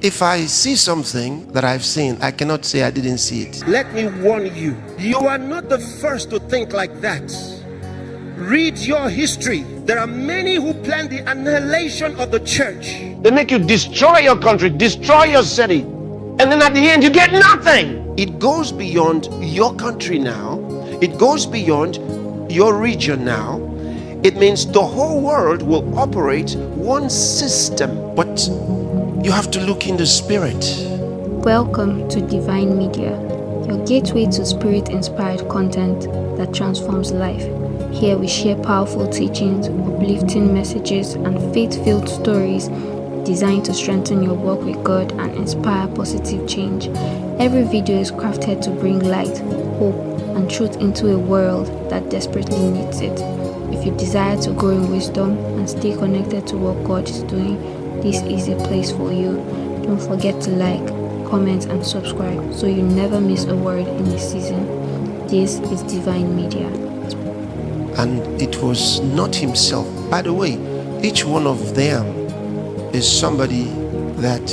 If I see something that I've seen, I cannot say I didn't see it. Let me warn you, you are not the first to think like that. Read your history. There are many who plan the annihilation of the church. They make you destroy your country, destroy your city, and then at the end you get nothing. It goes beyond your country now. It goes beyond your region now. It means the whole world will operate one system. But you have to look in the spirit. Welcome to Divine Media, your gateway to spirit-inspired content that transforms life. Here we share powerful teachings, uplifting messages, and faith-filled stories designed to strengthen your walk with God and inspire positive change. Every video is crafted to bring light, hope, and truth into a world that desperately needs it. If you desire to grow in wisdom and stay connected to what God is doing, this is a place for you. Don't forget to like, comment, and subscribe so you never miss a word in this season. This is Divine Media. And it was not himself. By the way, each one of them is somebody that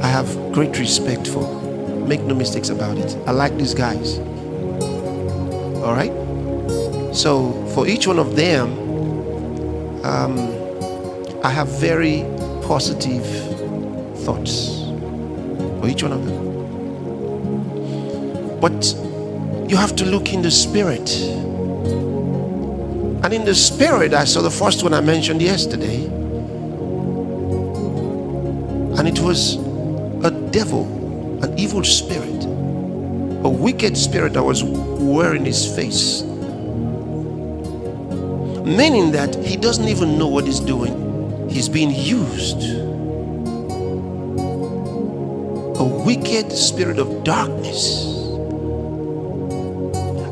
I have great respect for. Make no mistakes about it. I like these guys. All right? So for each one of them, I have very positive thoughts for each one of them. But you have to look in the spirit. And in the spirit, I saw the first one I mentioned yesterday. And it was a devil, an evil spirit, a wicked spirit that was wearing his face. Meaning that he doesn't even know what he's doing. He's being used. A wicked spirit of darkness.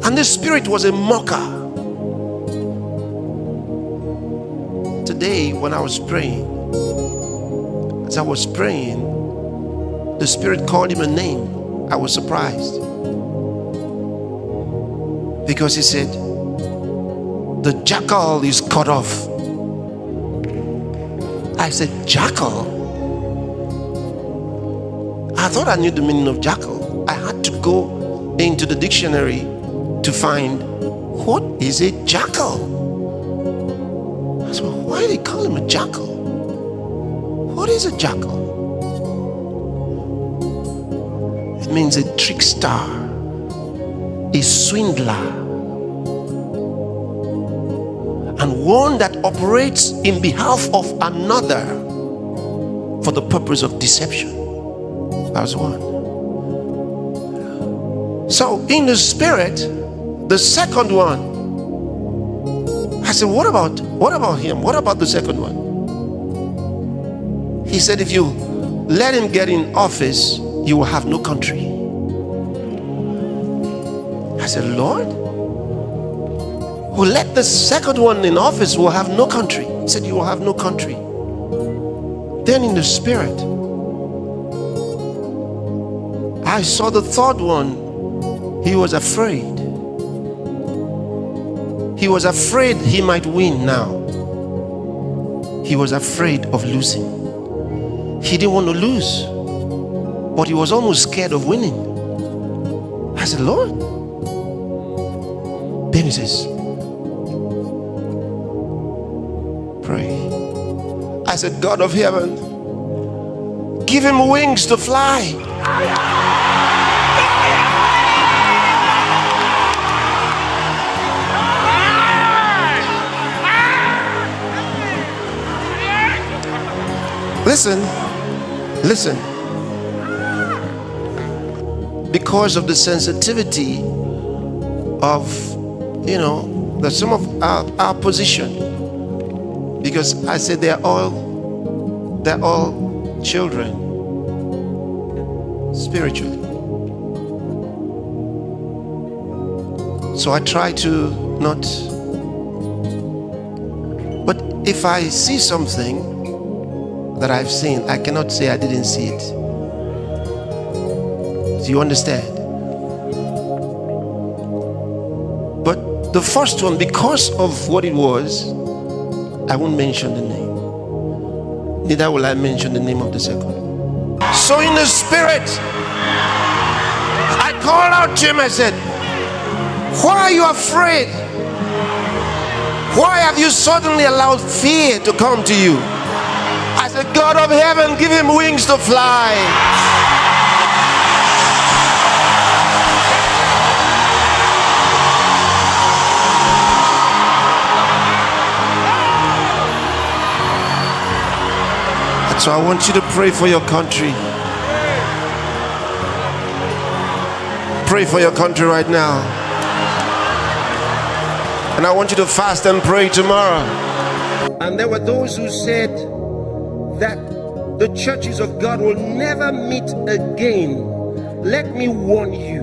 And the spirit was a mocker. Today, when I was praying, as I was praying, the spirit called him a name. I was surprised. Because he said, the jackal is cut off. I said, jackal? I thought I knew the meaning of jackal. I had to go into the dictionary to find what is a jackal. I said, well, why do they call him a jackal? What is a jackal? It means a trickster, a swindler, and one that operates in behalf of another for the purpose of deception. That was one. So in the spirit, the second one, I said, what about him? What about the second one? He said, if you let him get in office, you will have no country. I said, Lord, who let the second one in office will have no country. He said, you will have no country. Then in the spirit, I saw the third one. He was afraid. He was afraid he might win now. He was afraid of losing. He didn't want to lose, but he was almost scared of winning. I said, Lord. Then he says, pray. I said, God of heaven, give him wings to fly. Listen. Because of the sensitivity of, some of our position. Because I said they're all children spiritually. So I try to not. But if I see something that I've seen, I cannot say I didn't see it. Do you understand? But the first one, because of what it was, I won't mention the name. Neither will I mention the name of the second. So in the spirit, I called out to him. I said, why are you afraid? Why have you suddenly allowed fear to come to you? I said, God of heaven, give him wings to fly. So I want you to pray for your country. Pray for your country right now. And I want you to fast and pray tomorrow. And there were those who said that the churches of God will never meet again. Let me warn you.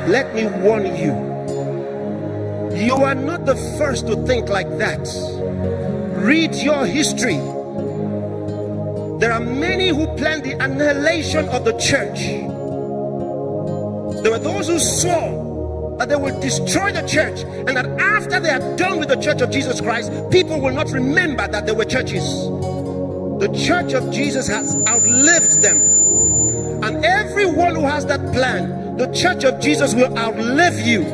Let me warn you. You are not the first to think like that. Read your history. There are many who planned the annihilation of the church. There were those who swore that they would destroy the church, and that after they are done with the church of Jesus Christ, people will not remember that there were churches. The church of Jesus has outlived them. And everyone who has that plan, the church of Jesus will outlive you.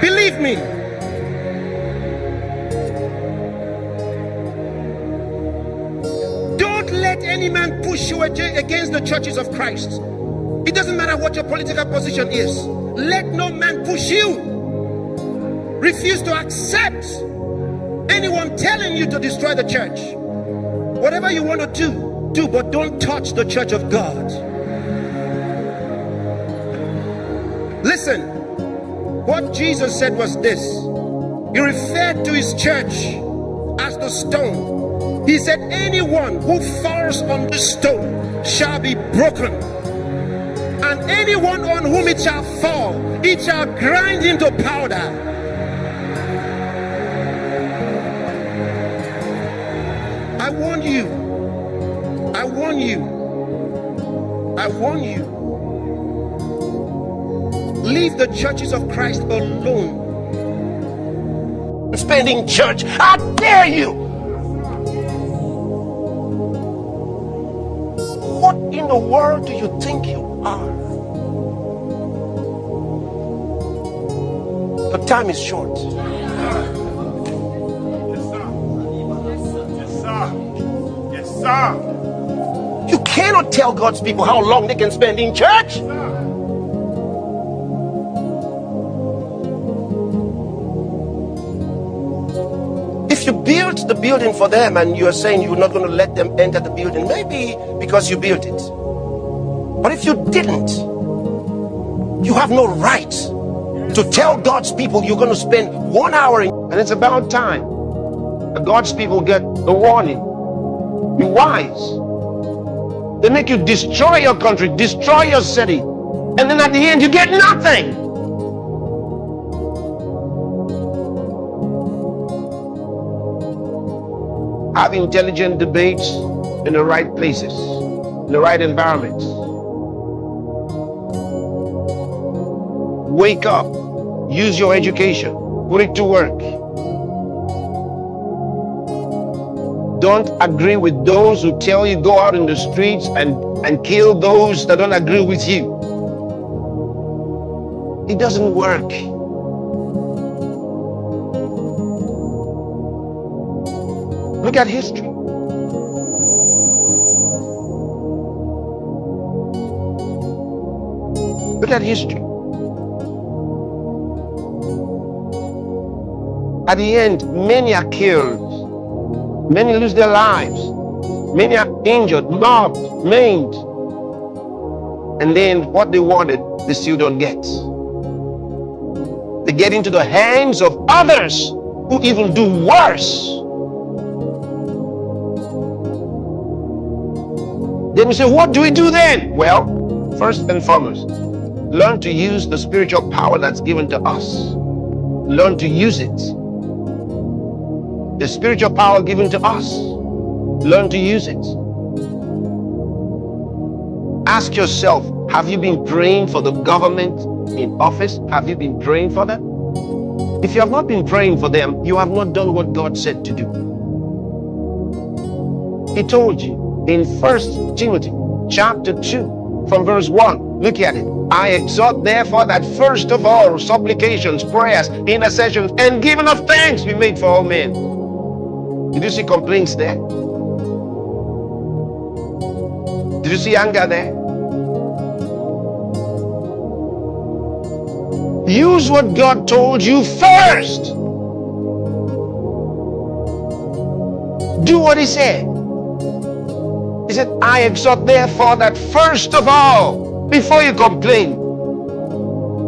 Believe me. Let any man push you against the churches of Christ. It doesn't matter what your political position is. Let no man push you. Refuse to accept anyone telling you to destroy the church. Whatever you want to do, but don't touch the church of God. Listen, what Jesus said was this. He referred to his church as the stone. He said, anyone who falls on this stone shall be broken, and anyone on whom it shall fall, it shall grind into powder. I warn you. I warn you. I warn you. Leave the churches of Christ alone. Spending church, how dare you? What in the world do you think you are? The time is short. Yes, sir. Yes, sir. You cannot tell God's people how long they can spend in church. If you built the building for them and you are saying you're not going to let them enter the building, maybe because you built it. But if you didn't, you have no right to tell God's people you're going to spend 1 hour and it's about time that God's people get the warning. Be wise. They make you destroy your country, destroy your city, and then at the end you get nothing. Have intelligent debates in the right places, in the right environments. Wake up, use your education, put it to work. Don't agree with those who tell you go out in the streets and kill those that don't agree with you. It doesn't work. Look at history. Look at history. At the end, many are killed. Many lose their lives. Many are injured, mobbed, maimed. And then what they wanted, they still don't get. They get into the hands of others who even do worse. Then we say, what do we do then? Well, first and foremost, learn to use the spiritual power that's given to us. Learn to use it. The spiritual power given to us. Learn to use it. Ask yourself, have you been praying for the government in office? Have you been praying for them? If you have not been praying for them, you have not done what God said to do. He told you in 1 Timothy chapter 2 from verse 1. Look at it. I exhort therefore that first of all supplications, prayers, intercessions, and giving of thanks be made for all men. Did you see complaints there? Did you see anger there? Use what God told you first. Do what he said. He said, I exhort therefore that first of all, before you complain,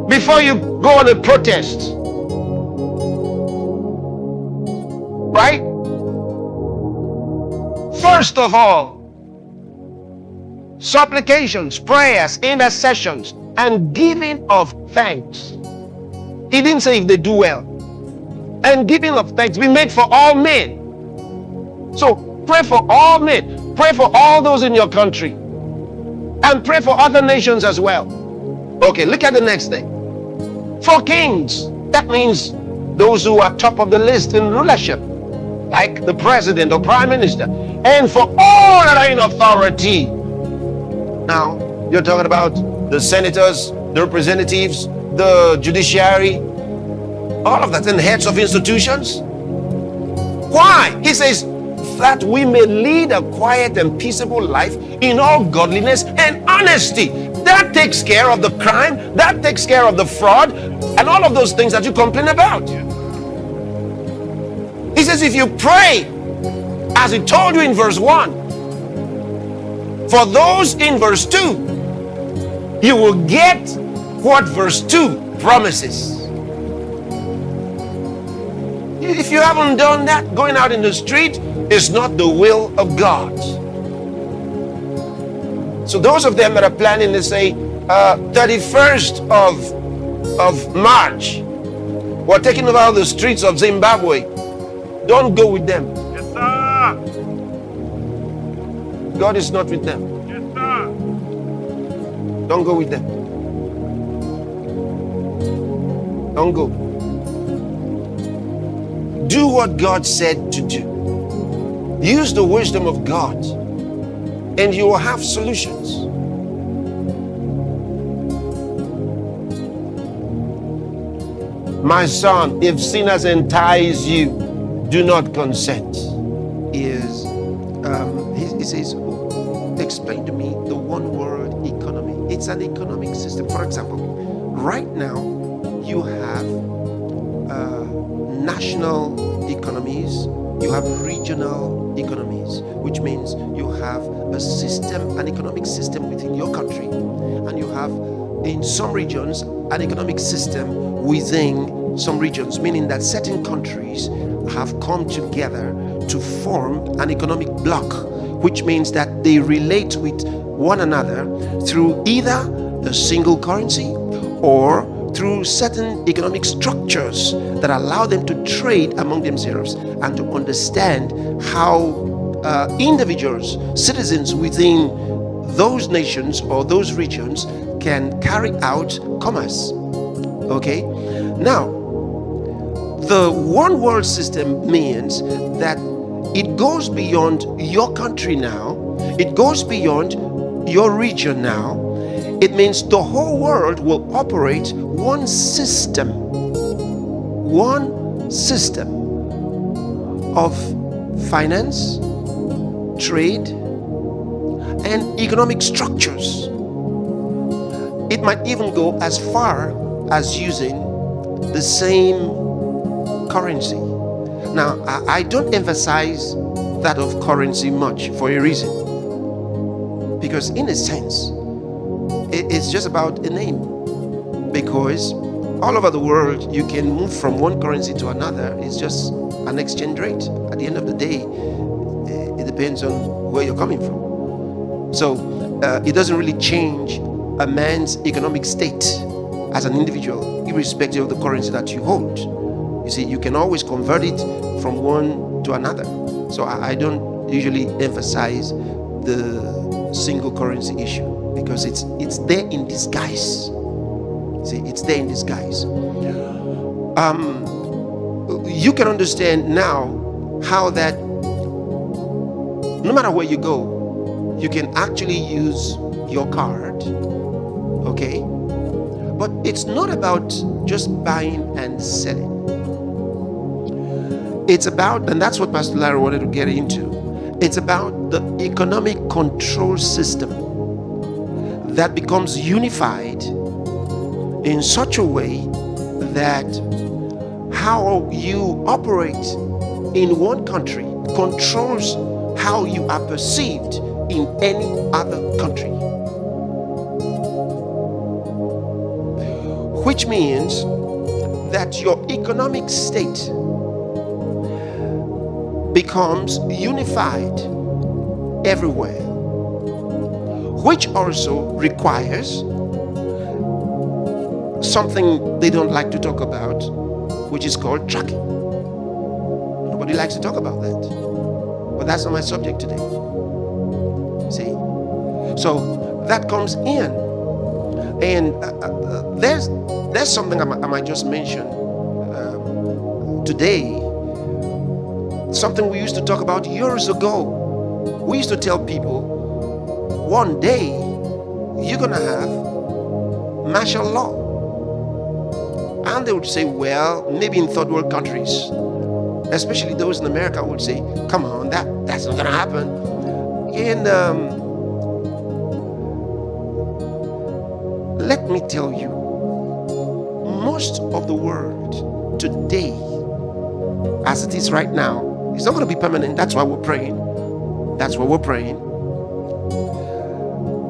before you go on a protest, right? First of all, supplications, prayers, intercessions, and giving of thanks. He didn't say if they do well. And giving of thanks be made for all men. So pray for all men. Pray for all those in your country. And pray for other nations as well. Okay, look at the next thing. For kings, that means those who are top of the list in rulership, like the president or prime minister, and for all that are in authority. Now, you're talking about the senators, the representatives, the judiciary, all of that, and heads of institutions. Why? He says, that we may lead a quiet and peaceable life in all godliness and honesty. That takes care of the crime, that takes care of the fraud, and all of those things that you complain about. He says, if you pray, as he told you in verse 1, for those in verse 2, you will get what verse 2 promises. If you haven't done that, going out in the street is not the will of God. So those of them that are planning to say 31st of March, we're taking over the streets of Zimbabwe, don't go with them. Yes, sir. God is not with them. Yes, sir. Don't go with them. Don't go. Do what God said to do. Use the wisdom of God, and you will have solutions. My son, if sinners entice you, do not consent. He says, explain to me the one world economy. It's an economic system. For example, right now you have national economies, you have regional economies, which means you have a system, an economic system within your country, and you have in some regions an economic system within some regions, meaning that certain countries have come together to form an economic bloc, which means that they relate with one another through either a single currency or through certain economic structures that allow them to trade among themselves and to understand how individuals, citizens within those nations or those regions can carry out commerce. Okay? Now, the one world system means that it goes beyond your country now, it goes beyond your region now. It means the whole world will operate one system of finance, trade, and economic structures. It might even go as far as using the same currency. Now, I don't emphasize that of currency much for a reason, because in a sense, it's just about a name, because all over the world you can move from one currency to another. It's just an exchange rate. At the end of the day, it depends on where you're coming from. So it doesn't really change a man's economic state as an individual, irrespective of the currency that you hold. You see, you can always convert it from one to another. So I don't usually emphasize the single currency issue, because it's there in disguise. See, it's there in disguise. You can understand now how that no matter where you go, You can actually use your card, okay? But it's not about just buying and selling. It's about, and that's what Pastor Larry wanted to get into, it's about the economic control system that becomes unified in such a way that how you operate in one country controls how you are perceived in any other country. Which means that your economic state becomes unified everywhere, which also requires something they don't like to talk about, which is called tracking. Nobody likes to talk about that, but that's not my subject today. See, so that comes in, and there's something I might just mention today. Something we used to talk about years ago. We used to tell people, one day you're gonna have martial law. And they would say, well, maybe in third world countries, especially those in America, would say, come on, that's not gonna happen. And let me tell you, most of the world today, as it is right now, it's not going to be permanent. That's why we're praying. That's why we're praying.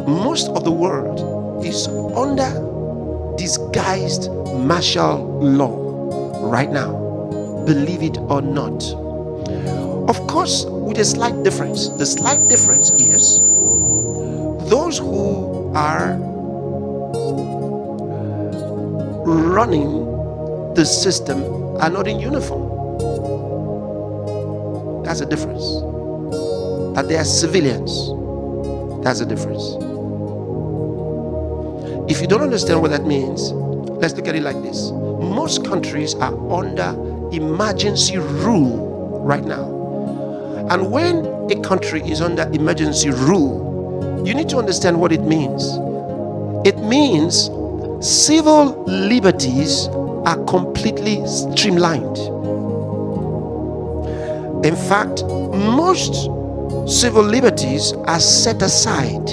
Most of the world is under disguised martial law right now, believe it or not. Of course, with a slight difference. The slight difference is those who are running the system are not in uniform. That's a difference. That they are civilians. That's a difference. If you don't understand what that means, let's look at it like this. Most countries are under emergency rule right now. And when a country is under emergency rule, you need to understand what it means. It means civil liberties are completely streamlined. In fact, most civil liberties are set aside.